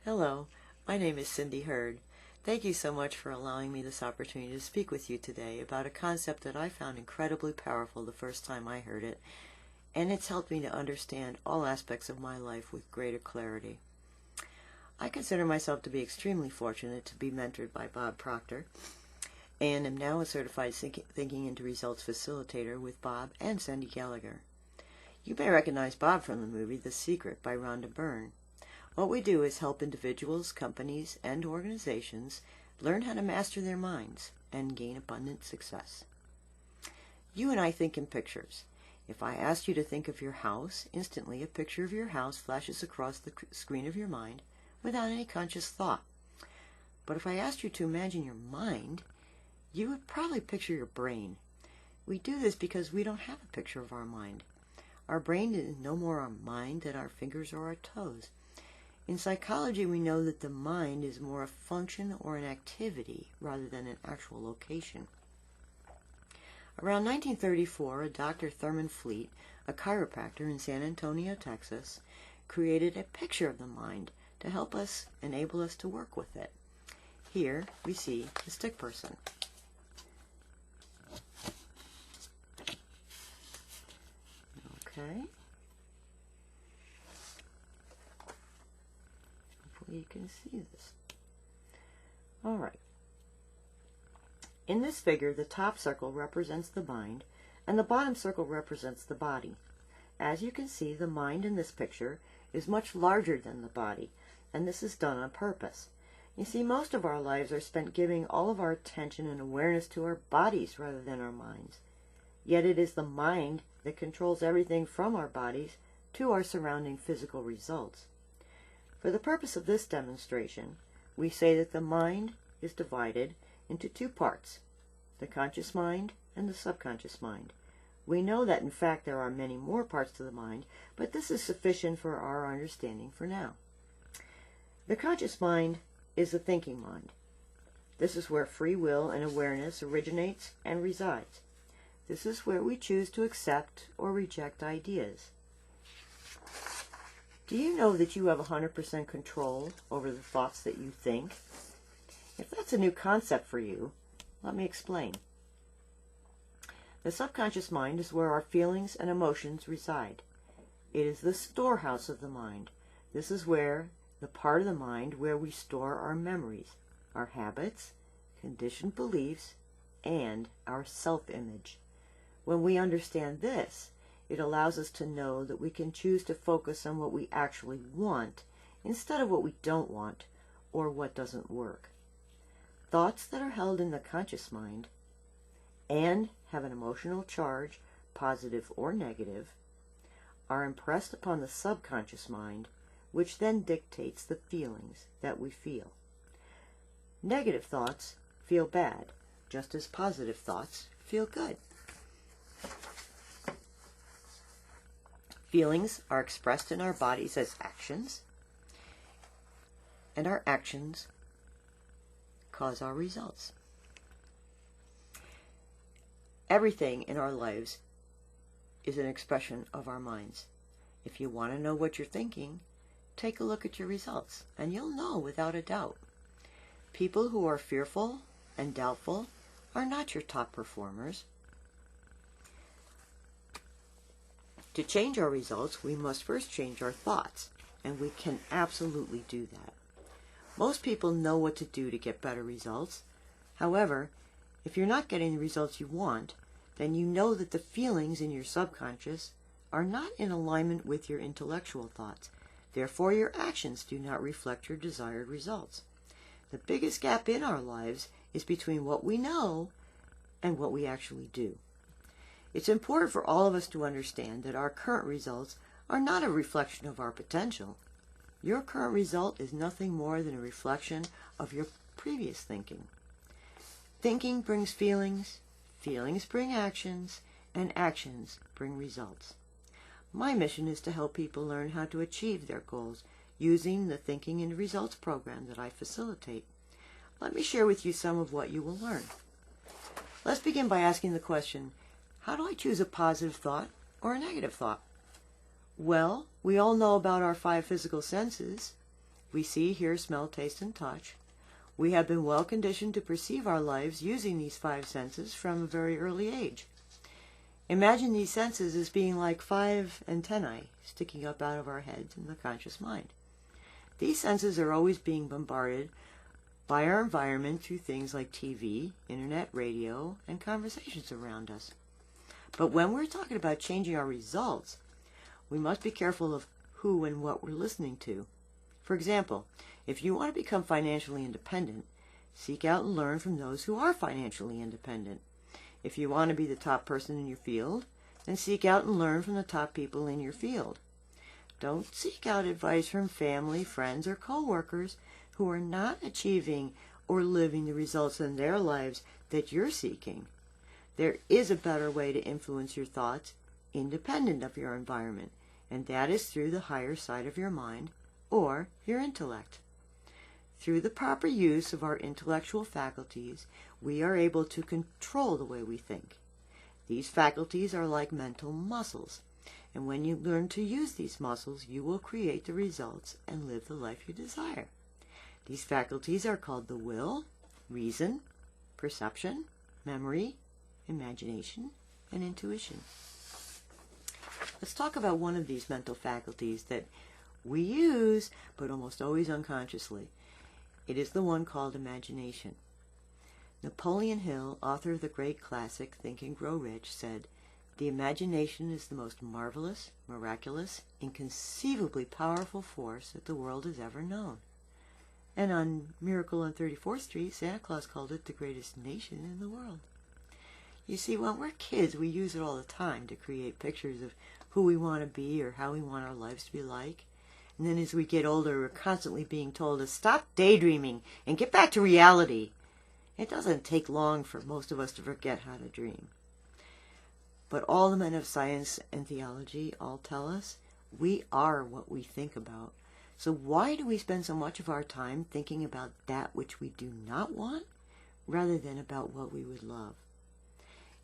Hello, my name is Cindy Hurd. Thank you so much for allowing me this opportunity to speak with you today about a concept that I found incredibly powerful the first time I heard it, and it's helped me to understand all aspects of my life with greater clarity. I consider myself to be extremely fortunate to be mentored by Bob Proctor, and am now a certified Thinking into Results facilitator with Bob and Cindy Gallagher. You may recognize Bob from the movie The Secret by Rhonda Byrne. What we do is help individuals, companies, and organizations learn how to master their minds and gain abundant success. You and I think in pictures. If I asked you to think of your house, instantly a picture of your house flashes across the screen of your mind without any conscious thought. But if I asked you to imagine your mind, you would probably picture your brain. We do this because we don't have a picture of our mind. Our brain is no more our mind than our fingers or our toes. In psychology, we know that the mind is more a function or an activity rather than an actual location. Around 1934, Dr. Thurman Fleet, a chiropractor in San Antonio, Texas, created a picture of the mind to help us, enable us to work with it. Here we see the stick person. Okay. You can see this. All right. In this figure, the top circle represents the mind, and the bottom circle represents the body. As you can see, the mind in this picture is much larger than the body, and this is done on purpose. You see, most of our lives are spent giving all of our attention and awareness to our bodies rather than our minds. Yet it is the mind that controls everything from our bodies to our surrounding physical results. For the purpose of this demonstration, we say that the mind is divided into two parts, the conscious mind and the subconscious mind. We know that in fact there are many more parts to the mind, but this is sufficient for our understanding for now. The conscious mind is the thinking mind. This is where free will and awareness originates and resides. This is where we choose to accept or reject ideas. Do you know that you have 100% control over the thoughts that you think? If that's a new concept for you, let me explain. The subconscious mind is where our feelings and emotions reside. It is the storehouse of the mind. This is where the part of the mind where we store our memories, our habits, conditioned beliefs, and our self-image. When we understand this, it allows us to know that we can choose to focus on what we actually want instead of what we don't want or what doesn't work. Thoughts that are held in the conscious mind and have an emotional charge, positive or negative, are impressed upon the subconscious mind, which then dictates the feelings that we feel. Negative thoughts feel bad, just as positive thoughts feel good. Feelings are expressed in our bodies as actions, and our actions cause our results. Everything in our lives is an expression of our minds. If you want to know what you're thinking, take a look at your results, and you'll know without a doubt. People who are fearful and doubtful are not your top performers. To change our results, we must first change our thoughts, and we can absolutely do that. Most people know what to do to get better results. However, if you're not getting the results you want, then you know that the feelings in your subconscious are not in alignment with your intellectual thoughts. Therefore, your actions do not reflect your desired results. The biggest gap in our lives is between what we know and what we actually do. It's important for all of us to understand that our current results are not a reflection of our potential. Your current result is nothing more than a reflection of your previous thinking. Thinking brings feelings, feelings bring actions, and actions bring results. My mission is to help people learn how to achieve their goals using the Thinking into Results program that I facilitate. Let me share with you some of what you will learn. Let's begin by asking the question, how do I choose a positive thought or a negative thought? Well, we all know about our 5 physical senses. We see, hear, smell, taste, and touch. We have been well conditioned to perceive our lives using these five senses from a very early age. Imagine these senses as being like five antennae sticking up out of our heads in the conscious mind. These senses are always being bombarded by our environment through things like TV, internet, radio, and conversations around us. But when we're talking about changing our results, we must be careful of who and what we're listening to. For example, if you want to become financially independent, seek out and learn from those who are financially independent. If you want to be the top person in your field, then seek out and learn from the top people in your field. Don't seek out advice from family, friends, or coworkers who are not achieving or living the results in their lives that you're seeking. There is a better way to influence your thoughts independent of your environment, and that is through the higher side of your mind or your intellect. Through the proper use of our intellectual faculties, we are able to control the way we think. These faculties are like mental muscles, and when you learn to use these muscles, you will create the results and live the life you desire. These faculties are called the will, reason, perception, memory, imagination, and intuition. Let's talk about one of these mental faculties that we use, but almost always unconsciously. It is the one called imagination. Napoleon Hill, author of the great classic Think and Grow Rich, said, "The imagination is the most marvelous, miraculous, inconceivably powerful force that the world has ever known." And on Miracle on 34th Street, Santa Claus called it the greatest nation in the world. You see, when we're kids, we use it all the time to create pictures of who we want to be or how we want our lives to be like. And then as we get older, we're constantly being told to stop daydreaming and get back to reality. It doesn't take long for most of us to forget how to dream. But all the men of science and theology all tell us we are what we think about. So why do we spend so much of our time thinking about that which we do not want rather than about what we would love?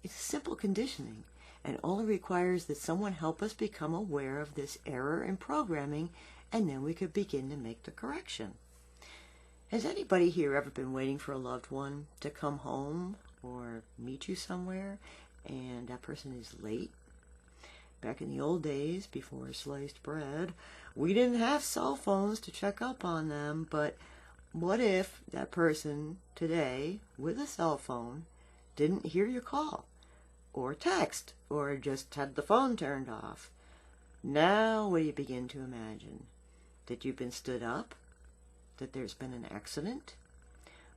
It's simple conditioning and only requires that someone help us become aware of this error in programming, and then we could begin to make the correction. Has anybody here ever been waiting for a loved one to come home or meet you somewhere and that person is late? Back in the old days, before sliced bread, we didn't have cell phones to check up on them, but what if that person today, with a cell phone, didn't hear your call, or text, or just had the phone turned off? Now what do you begin to imagine? That you've been stood up? That there's been an accident?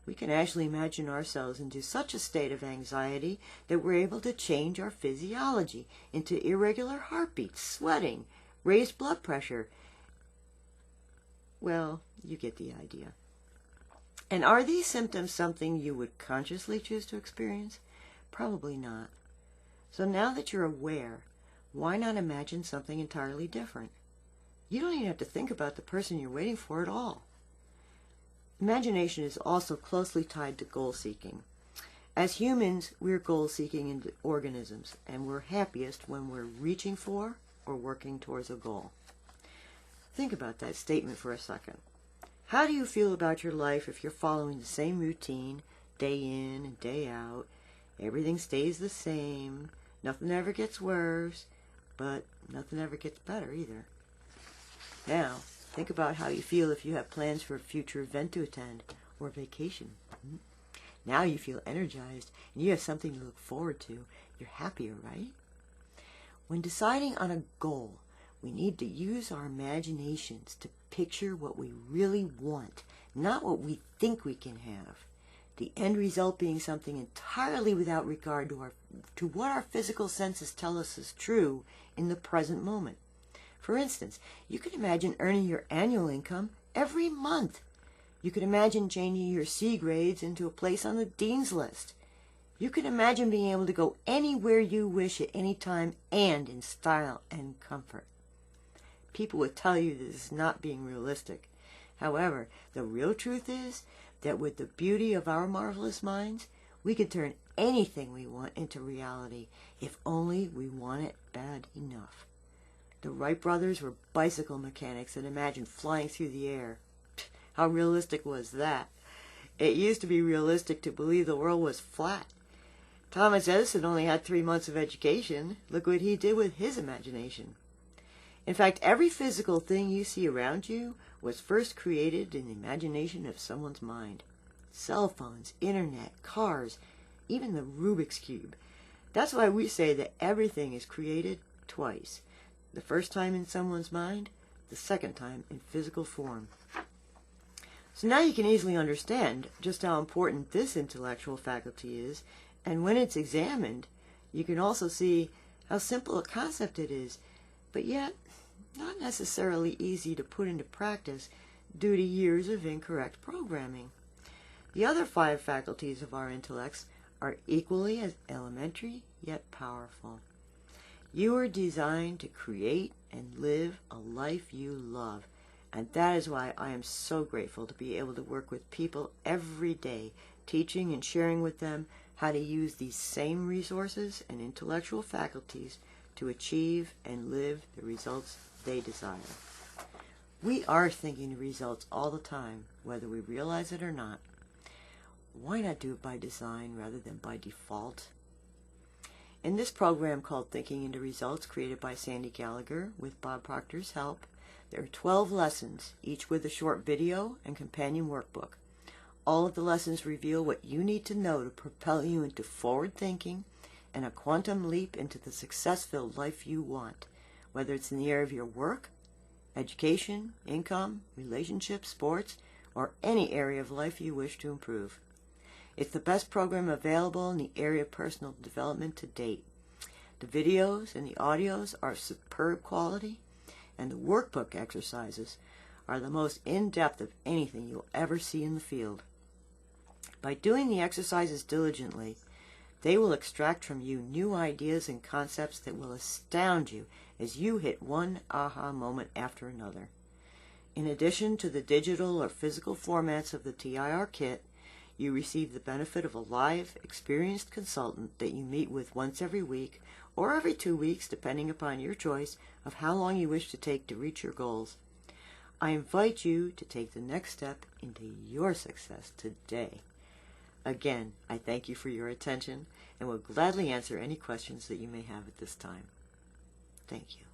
We can actually imagine ourselves into such a state of anxiety that we're able to change our physiology into irregular heartbeats, sweating, raised blood pressure. Well, you get the idea. And are these symptoms something you would consciously choose to experience? Probably not. So now that you're aware, why not imagine something entirely different? You don't even have to think about the person you're waiting for at all. Imagination is also closely tied to goal-seeking. As humans, we're goal-seeking organisms, and we're happiest when we're reaching for or working towards a goal. Think about that statement for a second. How do you feel about your life if you're following the same routine day in and day out? Everything stays the same, nothing ever gets worse, but nothing ever gets better either. Now, think about how you feel if you have plans for a future event to attend or vacation. Now you feel energized and you have something to look forward to. You're happier, right? When deciding on a goal, we need to use our imaginations to picture what we really want, not what we think we can have. The end result being something entirely without regard to what our physical senses tell us is true in the present moment. For instance, you could imagine earning your annual income every month. You could imagine changing your C grades into a place on the dean's list. You could imagine being able to go anywhere you wish at any time and in style and comfort. People would tell you this is not being realistic. However, the real truth is that with the beauty of our marvelous minds, we can turn anything we want into reality if only we want it bad enough. The Wright brothers were bicycle mechanics that imagined flying through the air. How realistic was that? It used to be realistic to believe the world was flat. Thomas Edison only had 3 months of education. Look what he did with his imagination. In fact, every physical thing you see around you was first created in the imagination of someone's mind. Cell phones, internet, cars, even the Rubik's Cube. That's why we say that everything is created twice. The first time in someone's mind, the second time in physical form. So now you can easily understand just how important this intellectual faculty is, and when it's examined, you can also see how simple a concept it is, but yet not necessarily easy to put into practice due to years of incorrect programming. The other 5 faculties of our intellects are equally as elementary yet powerful. You are designed to create and live a life you love, and that is why I am so grateful to be able to work with people every day, teaching and sharing with them how to use these same resources and intellectual faculties to achieve and live the results they desire. We are thinking of results all the time, whether we realize it or not. Why not do it by design rather than by default? In this program called Thinking into Results, created by Sandy Gallagher with Bob Proctor's help, there are 12 lessons, each with a short video and companion workbook. All of the lessons reveal what you need to know to propel you into forward thinking and a quantum leap into the success-filled life you want, whether it's in the area of your work, education, income, relationships, sports, or any area of life you wish to improve. It's the best program available in the area of personal development to date. The videos and the audios are superb quality, and the workbook exercises are the most in-depth of anything you'll ever see in the field. By doing the exercises diligently, they will extract from you new ideas and concepts that will astound you as you hit one aha moment after another. In addition to the digital or physical formats of the TIR kit, you receive the benefit of a live, experienced consultant that you meet with once every week or every 2 weeks, depending upon your choice of how long you wish to take to reach your goals. I invite you to take the next step into your success today. Again, I thank you for your attention and will gladly answer any questions that you may have at this time. Thank you.